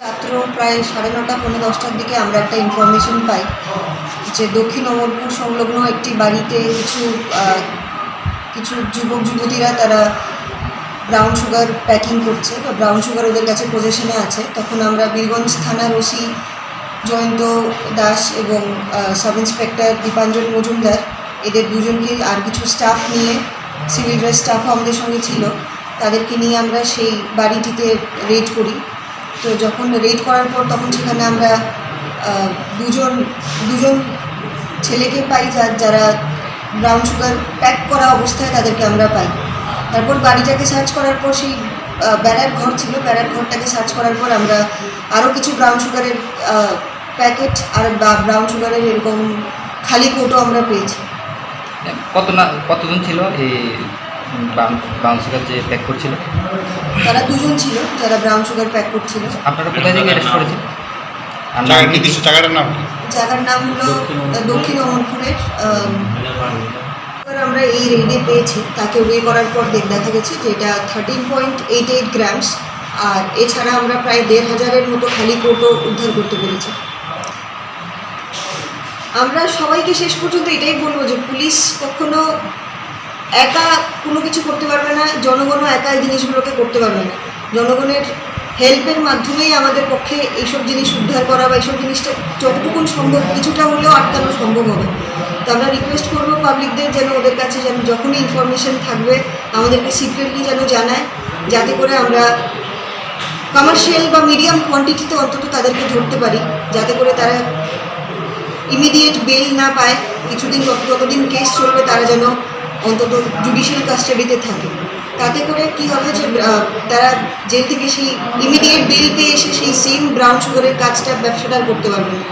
রাত্র প্রায় 9:30 পৌনে 10টার দিকে আমরা একটা ইনফরমেশন পাই যে দক্ষিণ অমরপুর সংলগ্ন একটি বাড়িতে কিছু যুবক যুবতীরা তারা ব্রাউন সুগার প্যাকিং করছে বা ব্রাউন সুগার ওদের কাছে পজেশনে আছে। তখন আমরা বীরগঞ্জ থানার ওসি জয়ন্ত দাস এবং সাব ইন্সপেক্টর দীপাঞ্জন মজুমদার এদের দুজনকে আর কিছু স্টাফ নিয়ে, সিভিল ড্রেস স্টাফও আমাদের সঙ্গে ছিল, তাদেরকে নিয়ে আমরা সেই বাড়িটিতে রেড করি। তো যখন রেড করার পর তখন সেখানে আমরা দুজন ছেলেকে পাই যারা ব্রাউন সুগার প্যাক করা অবস্থায় তাদেরকে আমরা পাই। তারপর বাড়িটাকে সার্চ করার পর সেই বেড়ার ঘর ছিল, বেড়ার ঘরটাকে সার্চ করার পর আমরা আরও কিছু ব্রাউন সুগারের প্যাকেট আর ব্রাউন সুগারের এরকম খালি কৌটো আমরা পেয়েছি। কতজন ছিল এই ব্রাউন সুগার যে প্যাক করছিল? তারা দুজন ছিল যারা ব্রাউন সুগার প্যাক করছিল। আপনারা কোথায় থেকে অ্যারেস্ট করেছেন? জায়গার নাম হলো দক্ষিণ অমরপুরের। আমরা এই রেডে পেয়েছি, তাকে ওয়ে করার পর দেখা গেছে যে এটা 13.88 গ্রামস, আর এছাড়া আমরা প্রায় 1,500-এর মতো খালি কৌটো উদ্ধার করতে পেরেছি। আমরা সবাইকে শেষ পর্যন্ত এটাই বলবো যে পুলিশ কখনো একা কোনো কিছু করতে পারবে না, জনগণও একা এই জিনিসগুলোকে করতে পারবে না। জনগণের হেল্পের মাধ্যমেই আমাদের পক্ষে এইসব জিনিস উদ্ধার করা বা এইসব জিনিসটা যতটুকু সম্ভব কিছুটা হলেও আটকানো সম্ভব হবে। তো আমরা রিকোয়েস্ট করবো পাবলিকদের যেন ওদের কাছে যেন যখনই ইনফরমেশন থাকবে আমাদেরকে সিক্রেটলি যেন জানায়, যাতে করে আমরা কমার্শিয়াল বা মিডিয়াম কোয়ান্টিটিতে অন্তত তাদেরকে ধরতে পারি, যাতে করে তারা ইমিডিয়েট বেল না পায়। কিছুদিন যতদিন কেস চলবে তারা যেন অন্তত জুডিশিয়াল কাস্টাডিতে থাকে। তাতে করে কি হবে যে তারা জেল থেকে সেই ইমিডিয়েট বেল পেয়ে এসে সেই সেম ব্রাউন সুগারের কাজটা ব্যবসাটা করতে পারবে না।